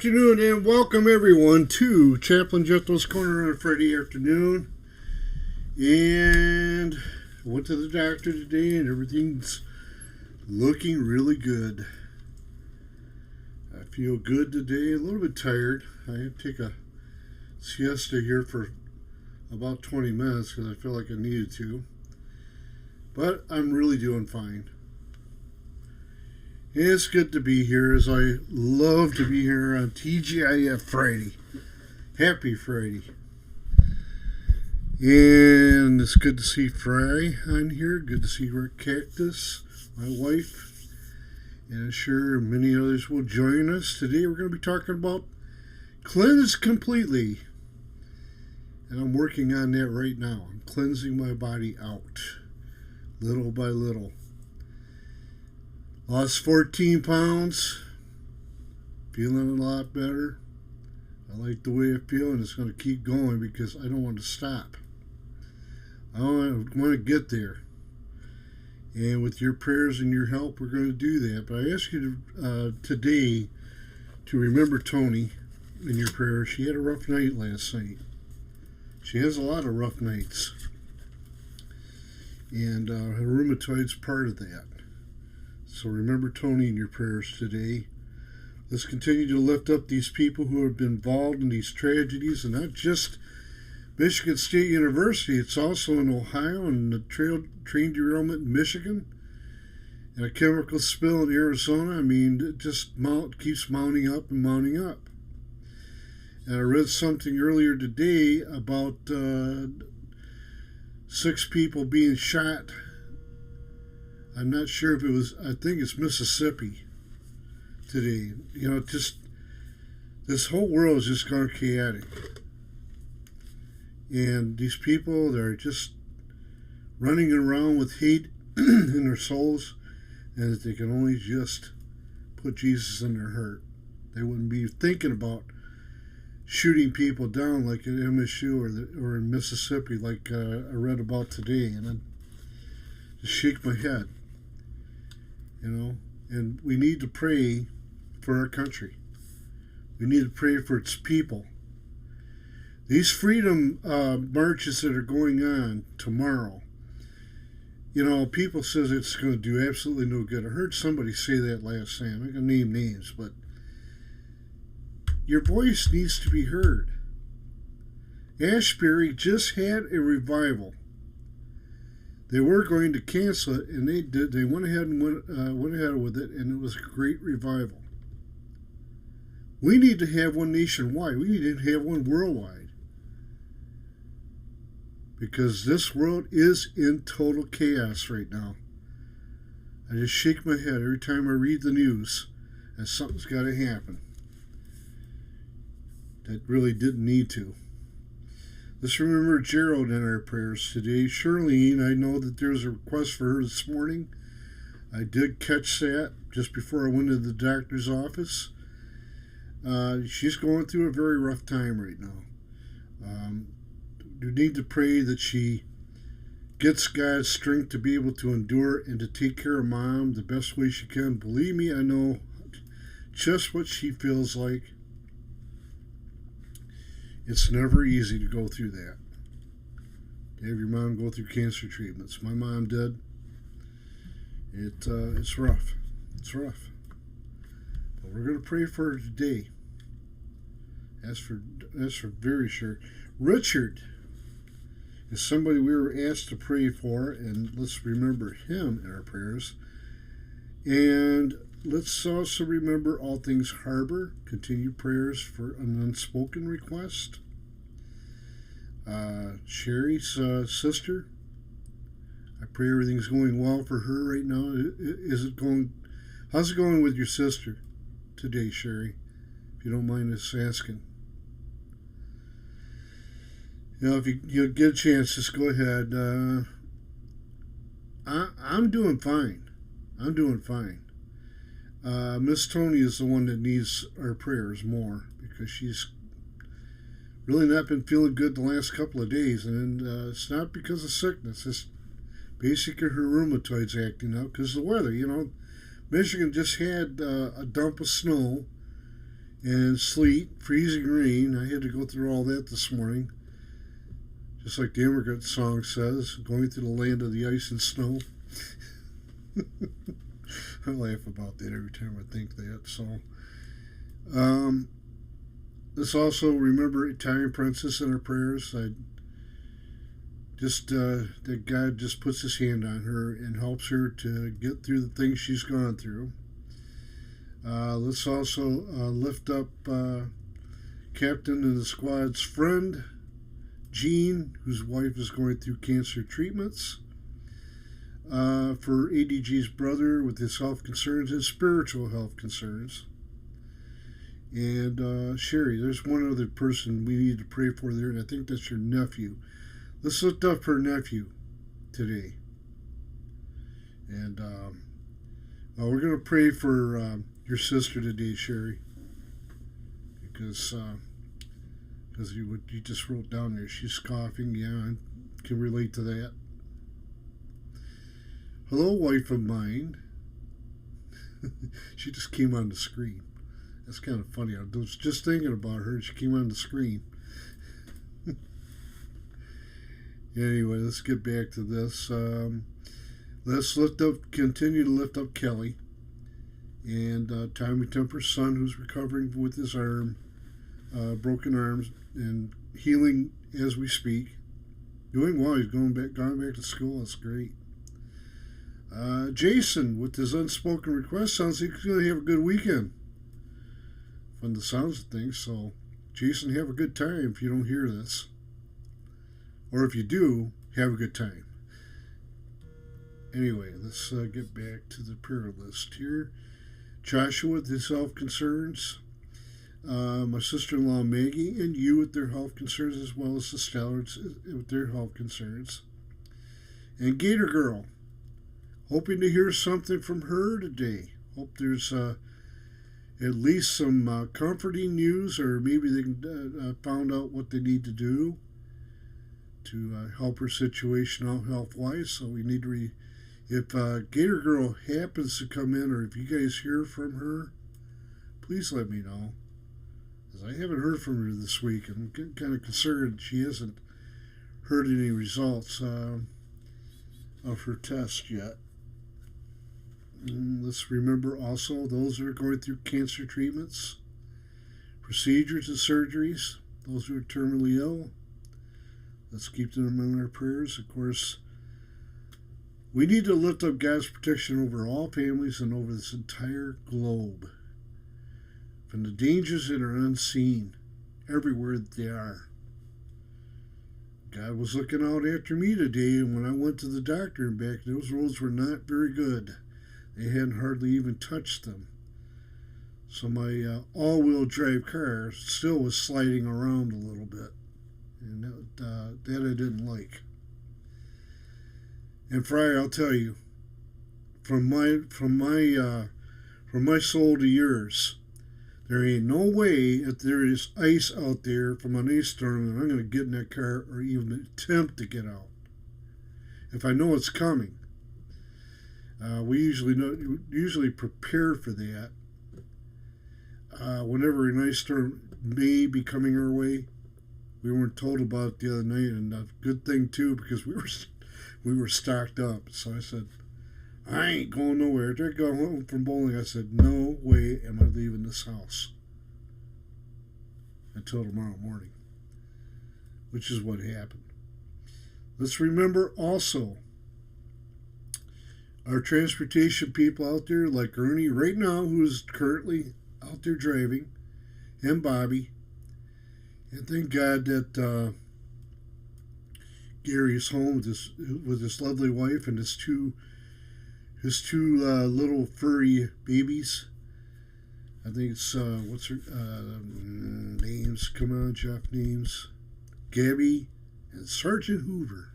afternoon and welcome everyone to Chaplain Jethro's Corner on a Friday afternoon. And I went to the doctor today and everything's looking really good. I feel good today, a little bit tired. I had to take a siesta here for about 20 minutes because I feel like I needed to. But I'm really doing fine. It's good to be here, as I love to be here on TGIF Friday. Happy Friday. And it's good to see Fry on here. Good to see Rick Cactus, my wife. And I'm sure many others will join us. Today we're going to be talking about cleanse completely. And I'm working on that right now. I'm cleansing my body out, little by little. Lost 14 pounds, feeling a lot better. I like the way I feel, and it's going to keep going because I don't want to stop. I want to get there. And with your prayers and your help, we're going to do that. But I ask you today to remember Tony in your prayers. She had a rough night last night. She has a lot of rough nights. And her rheumatoid's part of that. So remember Tony in your prayers today. Let's continue to lift up these people who have been involved in these tragedies, and not just Michigan State University. It's also in Ohio, and the train derailment in Michigan, and a chemical spill in Arizona. I mean, it just keeps mounting up and mounting up. And I read something earlier today about 6 people being shot. I'm not sure if it was, I think it's Mississippi today. You know, just, this whole world is just gone chaotic. And these people, they're just running around with hate in their souls, and that they can only just put Jesus in their heart. They wouldn't be thinking about shooting people down like at MSU or in Mississippi like I read about today. And I just shake my head. You know, and we need to pray for our country. We need to pray for its people. These freedom marches that are going on tomorrow, you know, people says it's going to do absolutely no good. I heard somebody say that last night. I'm not going to name names, but your voice needs to be heard. Ashbury just had a revival. They were going to cancel it, and they did. They went ahead and went ahead with it, and it was a great revival. We need to have one nationwide. We need to have one worldwide, because this world is in total chaos right now. I just shake my head every time I read the news, and something's got to happen that really didn't need to. Let's remember Gerald in our prayers today. Charlene, I know that there's a request for her this morning. I did catch that just before I went to the doctor's office. She's going through a very rough time right now. You need to pray that she gets God's strength to be able to endure and to take care of Mom the best way she can. Believe me, I know just what she feels like. It's never easy to go through that. To have your mom go through cancer treatments. My mom did. It's rough. It's rough. But we're going to pray for her today. That's for very sure. Richard is somebody we were asked to pray for, and let's remember him in our prayers. And let's also remember All Things Harbor. Continue prayers for an unspoken request. Sherry's sister. I pray everything's going well for her right now. How's it going with your sister today, Sherry? If you don't mind us asking. You know, if you get a chance, just go ahead. I'm doing fine. I'm doing fine. Miss Tony is the one that needs our prayers more, because she's really not been feeling good the last couple of days, and it's not because of sickness. It's basically her rheumatoid's acting out because of the weather. You know, Michigan just had a dump of snow, and sleet, freezing rain. I had to go through all that this morning. Just like the immigrant song says, going through the land of the ice and snow. I laugh about that every time I think that. So, let's also remember Italian princess in our prayers. I just that God just puts His hand on her and helps her to get through the things she's gone through. Let's also lift up Captain and the squad's friend, Jean, whose wife is going through cancer treatments. For ADG's brother with his health concerns and spiritual health concerns. And Sherry, there's one other person we need to pray for there, and I think that's your nephew. Let's lift up her nephew today. And we're going to pray for your sister today, Sherry, because you just wrote down there she's coughing. Yeah, I can relate to that. Hello, wife of mine. She just came on the screen. That's kind of funny. I was just thinking about her, and she came on the screen. Anyway, let's get back to this. Let's continue to lift up Kelly and Tommy Temper's son, who's recovering with his arm, broken arms, and healing as we speak. Doing well. He's gone back to school. That's great. Jason, with his unspoken request, sounds like he's going to have a good weekend. From the sounds of things. So, Jason, have a good time if you don't hear this. Or if you do, have a good time. Anyway, let's get back to the prayer list here. Joshua with his health concerns. My sister-in-law Maggie and you with their health concerns, as well as the Stellards with their health concerns. And Gator Girl, hoping to hear something from her today. Hope there's at least some comforting news, or maybe they can found out what they need to do to help her situation out health-wise. So we need to if Gator Girl happens to come in, or if you guys hear from her, please let me know. Because I haven't heard from her this week. I'm kind of concerned she hasn't heard any results of her test yet. And let's remember also those who are going through cancer treatments, procedures and surgeries, those who are terminally ill. Let's keep them in our prayers. Of course, we need to lift up God's protection over all families and over this entire globe, from the dangers that are unseen everywhere that they are. God was looking out after me today, and when I went to the doctor and back, those roads were not very good. They hadn't hardly even touched them. So my all-wheel drive car still was sliding around a little bit. And that I didn't like. And Friar, I'll tell you, from my soul to yours, there ain't no way if there is ice out there from an ice storm that I'm going to get in that car or even attempt to get out. If I know it's coming. We usually prepare for that. Whenever an ice storm may be coming our way, we weren't told about it the other night, and a good thing too, because we were stocked up. So I said, I ain't going nowhere. After I got home from bowling, I said, no way am I leaving this house until tomorrow morning, which is what happened. Let's remember also our transportation people out there, like Ernie right now, who's currently out there driving, and Bobby. And thank God that Gary is home with his lovely wife and his two little furry babies. I think it's what's her names? Come on, Jeff, names. Gabby and Sergeant Hoover.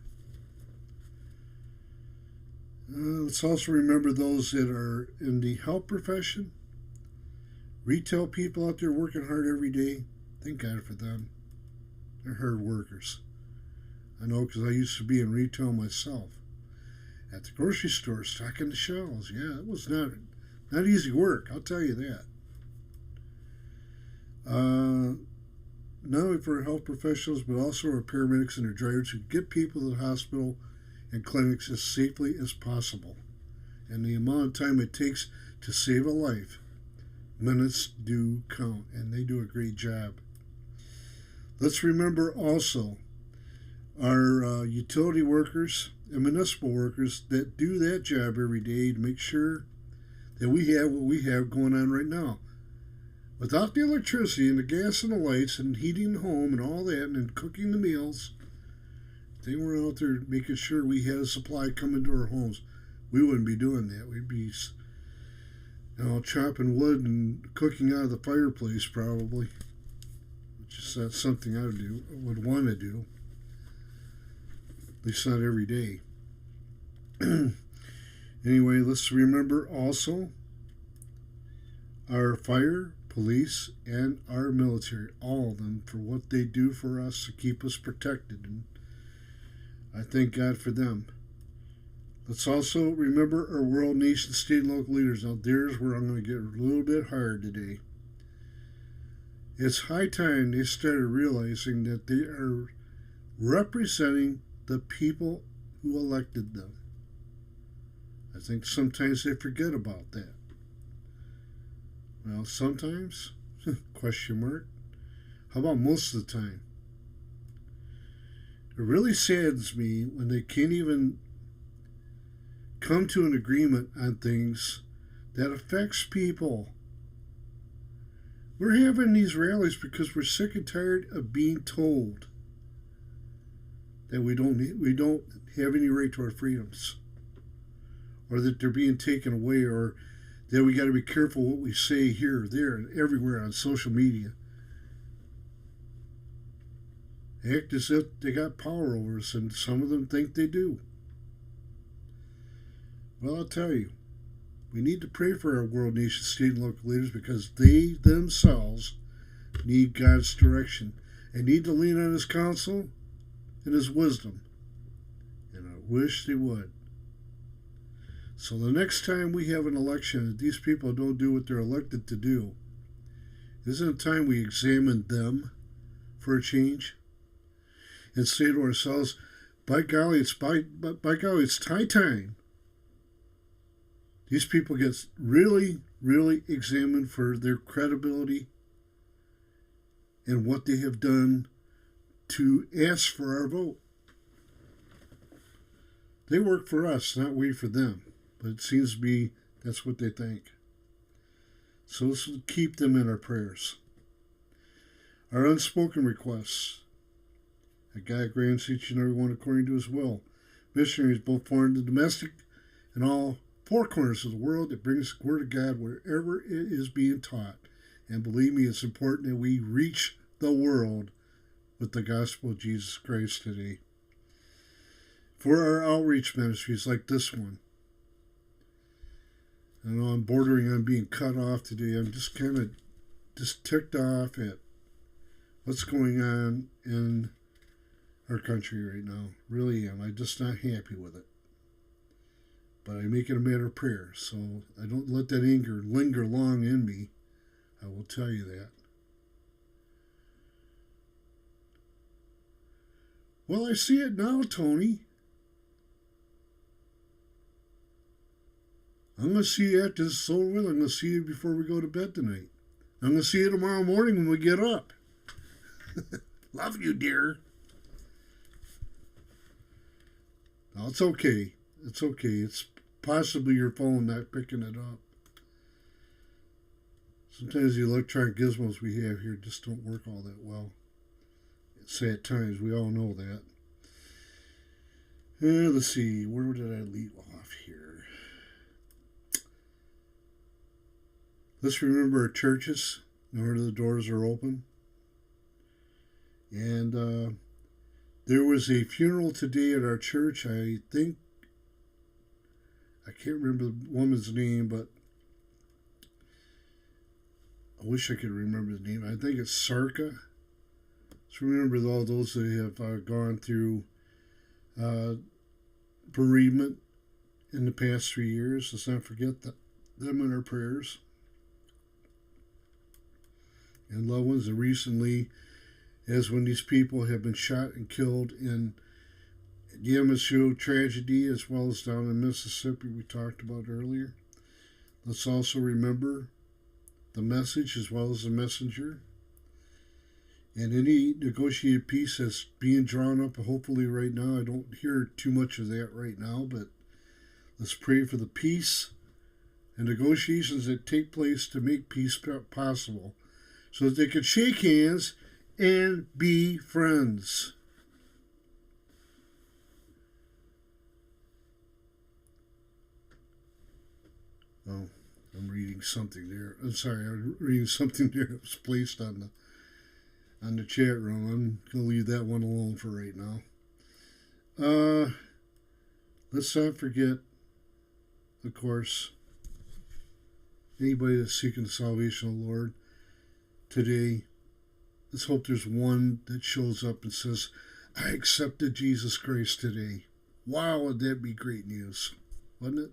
Let's also remember those that are in the health profession, retail people out there working hard every day. Thank God for them. They're hard workers. I know, because I used to be in retail myself. At the grocery store, stocking the shelves. Yeah, it was not easy work, I'll tell you that. Uh, Not only for health professionals, but also our paramedics and our drivers who get people to the hospital and clinics as safely as possible. And the amount of time it takes to save a life, minutes do count, and they do a great job. Let's remember also our utility workers and municipal workers that do that job every day to make sure that we have what we have going on right now. Without the electricity and the gas and the lights and heating the home and all that and cooking the meals, they were out there making sure we had a supply coming to our homes. We wouldn't be doing that. We'd be, chopping wood and cooking out of the fireplace probably, which is not something I would want to do. At least not every day. Anyway, let's remember also our fire, police, and our military, all of them, for what they do for us to keep us protected. And I thank God for them. Let's also remember our world, nation, state, and local leaders. Now, there's where I'm going to get a little bit hard today. It's high time they started realizing that they are representing the people who elected them. I think sometimes they forget about that. Well, sometimes, question mark. How about most of the time? It really saddens me when they can't even come to an agreement on things that affects people. We're having these rallies because we're sick and tired of being told that we don't have any right to our freedoms, or that they're being taken away, or that we got to be careful what we say here, there, and everywhere on social media. Act as if they got power over us, and some of them think they do. Well, I'll tell you, we need to pray for our world, nation, state, and local leaders because they themselves need God's direction and need to lean on His counsel and His wisdom. And I wish they would. So the next time we have an election that these people don't do what they're elected to do, isn't it time we examine them for a change? And say to ourselves, by golly, it's high time these people get really, really examined for their credibility and what they have done to ask for our vote. They work for us, not we for them. But it seems to be that's what they think. So let's keep them in our prayers. Our unspoken requests. That God grants each and every one according to His will. Missionaries, both foreign and domestic, in all four corners of the world, that brings the Word of God wherever it is being taught. And believe me, it's important that we reach the world with the gospel of Jesus Christ today. For our outreach ministries like this one, I know I'm bordering on being cut off today. I'm just kind of ticked off at what's going on in our country right now. Really am. I'm just not happy with it. But I make it a matter of prayer, so I don't let that anger linger long in me. I will tell you that. Well, I see it now, Tony. I'm going to see you after this is over with. I'm going to see you before we go to bed tonight. I'm going to see you tomorrow morning when we get up. Love you, dear. No, it's okay. It's okay. It's possibly your phone not picking it up. Sometimes the electronic gizmos we have here just don't work all that well. Say at times, we all know that. Let's see, where did I leave off here? Let's remember our churches, where the doors are open. And there was a funeral today at our church. I think, I can't remember the woman's name, but I wish I could remember the name. I think it's Sarka. Let's remember all those that have gone through bereavement in the past 3 years. Let's not forget them in our prayers. and loved ones. And recently, as when these people have been shot and killed in the MSU tragedy, as well as down in Mississippi, we talked about earlier. Let's also remember the message as well as the messenger. And any negotiated peace that's being drawn up, hopefully right now, I don't hear too much of that right now, but let's pray for the peace and negotiations that take place to make peace possible so that they can shake hands and be friends. Oh, I'm reading something there. I'm sorry, I'm reading something there that was placed on the chat room. I'm going to leave that one alone for right now. Let's not forget, of course, anybody that's seeking the salvation of the Lord today. Let's hope there's one that shows up and says, I accepted Jesus Christ today. Wow, would that be great news, wouldn't it?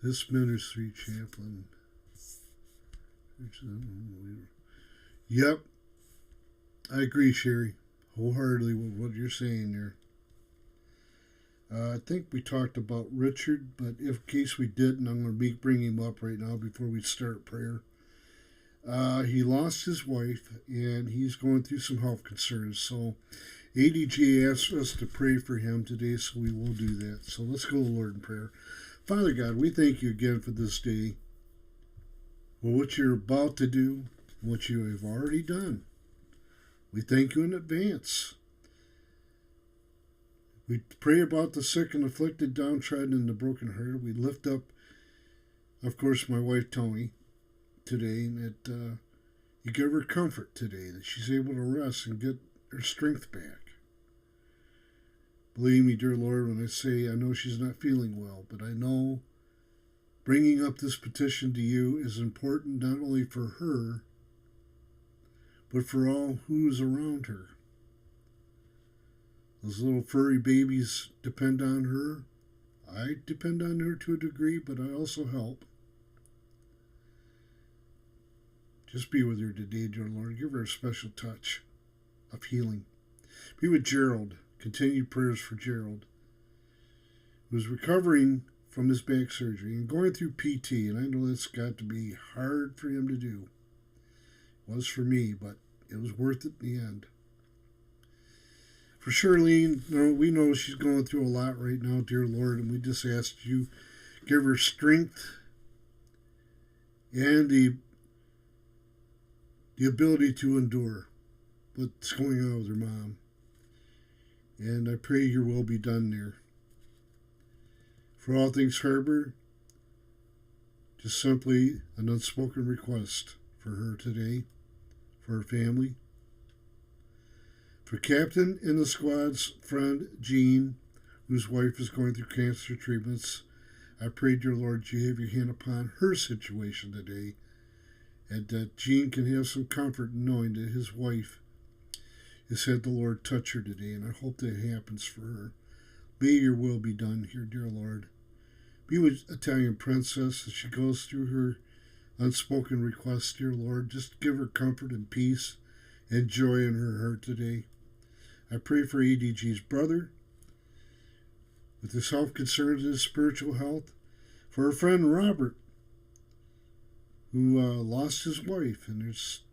This ministry chaplain. Yep. I agree, Sherry, wholeheartedly with what you're saying there. I think we talked about Richard, but in case we didn't, I'm going to bring him up right now before we start prayer. He lost his wife, and he's going through some health concerns. So ADG asked us to pray for him today, so we will do that. So let's go to the Lord in prayer. Father God, we thank you again for this day, for what you're about to do, what you have already done. We thank you in advance. We pray about the sick and afflicted, downtrodden, and the brokenhearted. We lift up, of course, my wife Tony today, and that you give her comfort today, that she's able to rest and get her strength back. Believe me, dear Lord, when I say I know she's not feeling well, but I know bringing up this petition to you is important not only for her, but for all who's around her. Those little furry babies depend on her. I depend on her to a degree, but I also help. Just be with her today, dear Lord. Give her a special touch of healing. Be with Gerald. Continued prayers for Gerald, who is recovering from his back surgery and going through PT, and I know that's got to be hard for him to do. It was for me, but it was worth it in the end. For Charlene, we know she's going through a lot right now, dear Lord, and we just ask you give her strength and the ability to endure what's going on with her mom. And I pray your will be done there. For all things Harbor, just simply an unspoken request for her today, for her family. For Captain in the squad's friend, Jean, whose wife is going through cancer treatments, I pray, dear Lord, you have your hand upon her situation today, and that Jean can have some comfort in knowing that his wife has had the Lord touch her today, and I hope that happens for her. May your will be done here, dear Lord. Be with Italian Princess as she goes through her unspoken requests, dear Lord. Just give her comfort and peace and joy in her heart today. I pray for ADG's brother, with his health concerns and his spiritual health. For her friend Robert, who lost his wife, and there's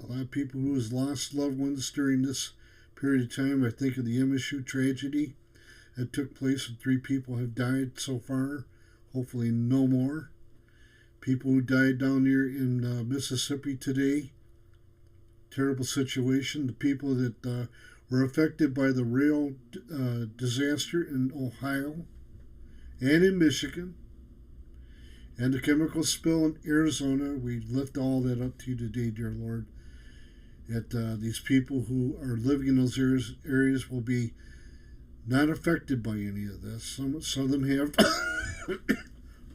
a lot of people who has lost loved ones during this period of time. I think of the MSU tragedy that took place, and 3 people have died so far. Hopefully no more. People who died down here in Mississippi today. Terrible situation. The people that were affected by the rail disaster in Ohio and in Michigan, and the chemical spill in Arizona. We lift all that up to you today, dear Lord. That these people who are living in those areas will be not affected by any of this. Some of them have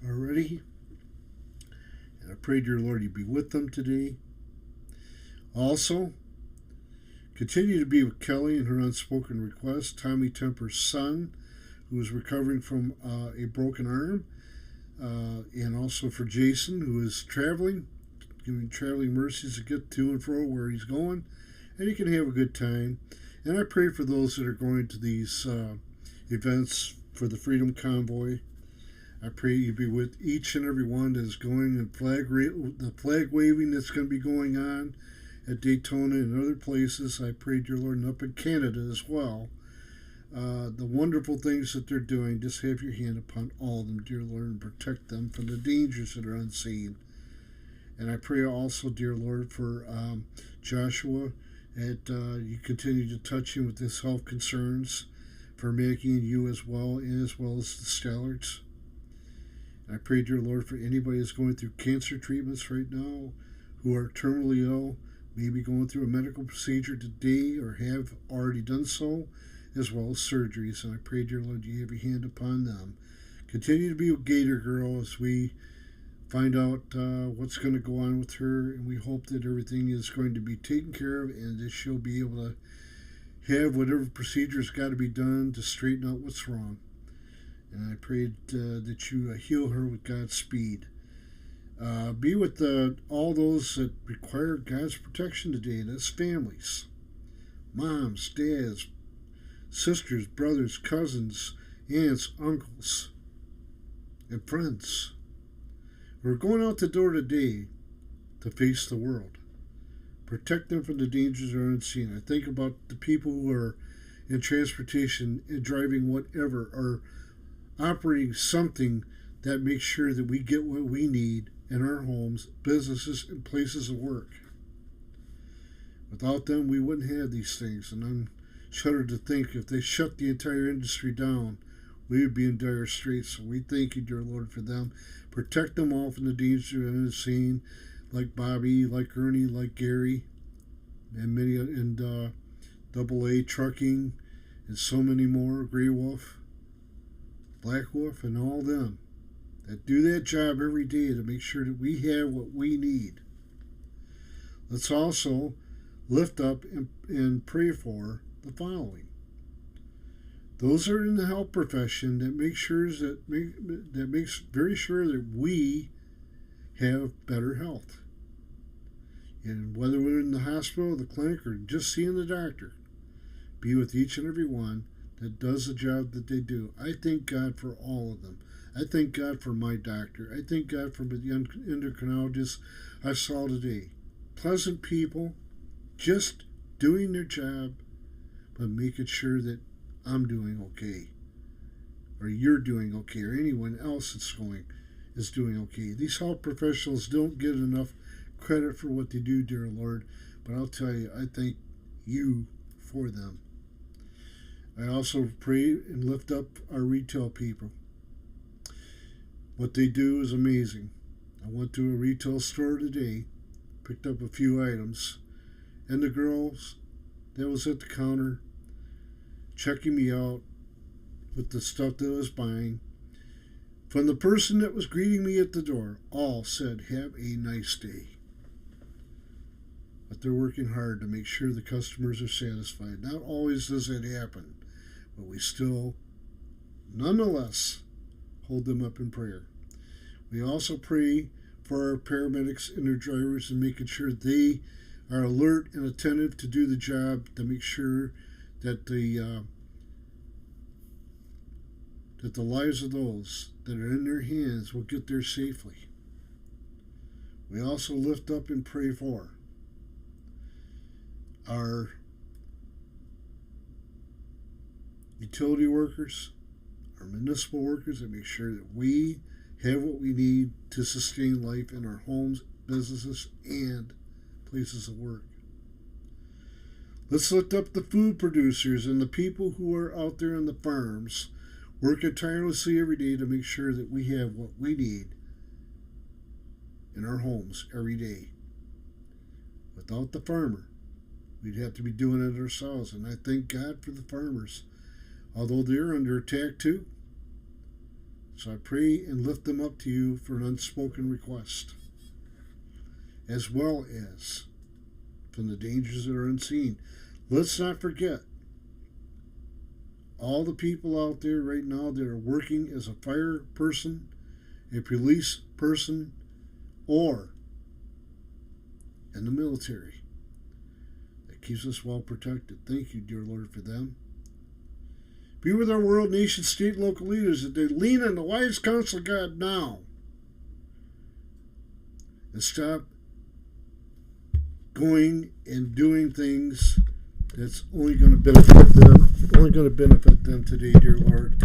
already. And I pray, dear Lord, you be with them today. Also, continue to be with Kelly and her unspoken request. Tommy Temper's son, who is recovering from a broken arm. And also for Jason, who is traveling, giving traveling mercies to get to and fro where he's going, and he can have a good time. And I pray for those that are going to these events for the Freedom Convoy. I pray you be with each and every one that is going, and the flag waving that's going to be going on at Daytona and other places. I pray, dear Lord, and up in Canada as well. The wonderful things that they're doing, just have your hand upon all of them, dear Lord, and protect them from the dangers that are unseen. And I pray also, dear Lord, for Joshua, that you continue to touch him with his health concerns, for Maggie and you as well, and as well as the Stallards. I pray, dear Lord, for anybody that's going through cancer treatments right now, who are terminally ill, maybe going through a medical procedure today or have already done so, as well as surgeries. And I pray, dear Lord, you have your hand upon them. Continue to be with Gator Girl as we find out what's going to go on with her, and we hope that everything is going to be taken care of and that she'll be able to have whatever procedure's got to be done to straighten out what's wrong. And I pray that you heal her with God's speed. Be with all those that require God's protection today, and that's families. Moms, dads, sisters, brothers, cousins, aunts, uncles, and friends. We're going out the door today to face the world. Protect them from the dangers that are unseen. I think about the people who are in transportation and driving whatever, or operating something that makes sure that we get what we need in our homes, businesses, and places of work. Without them, we wouldn't have these things, and I'm shuddered to think if they shut the entire industry down, we would be in dire straits. So we thank you, dear Lord, for them. Protect them all from the danger that is seen, like Bobby, like Ernie, like Gary, and many, and Double A Trucking, and so many more, Grey Wolf, Black Wolf, and all them that do that job every day to make sure that we have what we need. Let's also lift up and pray for the following. Those are in the health profession that makes very sure that we have better health. And whether we're in the hospital, the clinic, or just seeing the doctor, be with each and every one that does the job that they do. I thank God for all of them. I thank God for my doctor. I thank God for the endocrinologist I saw today. Pleasant people, just doing their job, but making sure that I'm doing okay, or you're doing okay, or anyone else is doing okay. These health professionals don't get enough credit for what they do, dear Lord, but I'll tell you, I thank you for them. I also pray and lift up our retail people. What they do is amazing. I went to a retail store today, picked up a few items, and the girls that was at the counter checking me out with the stuff that I was buying, from the person that was greeting me at the door, all said, "Have a nice day." But they're working hard to make sure the customers are satisfied. Not always does that happen, but we still, nonetheless, hold them up in prayer. We also pray for our paramedics and their drivers, and making sure they are alert and attentive to do the job, to make sure that the lives of those that are in their hands will get there safely. We also lift up and pray for our utility workers, our municipal workers, and make sure that we have what we need to sustain life in our homes, businesses, and places of work. Let's lift up the food producers and the people who are out there on the farms, working tirelessly every day to make sure that we have what we need in our homes every day. Without the farmer, we'd have to be doing it ourselves. And I thank God for the farmers, although they're under attack too. So I pray and lift them up to you for an unspoken request, as well as from the dangers that are unseen. Let's not forget all the people out there right now that are working as a fire person a police person, or in the military that keeps us well protected. Thank you, dear Lord, for them. Be with our world, nation, state, local leaders that they lean on the wise counsel of God now and stop going and doing things that's only going to benefit them today, dear Lord.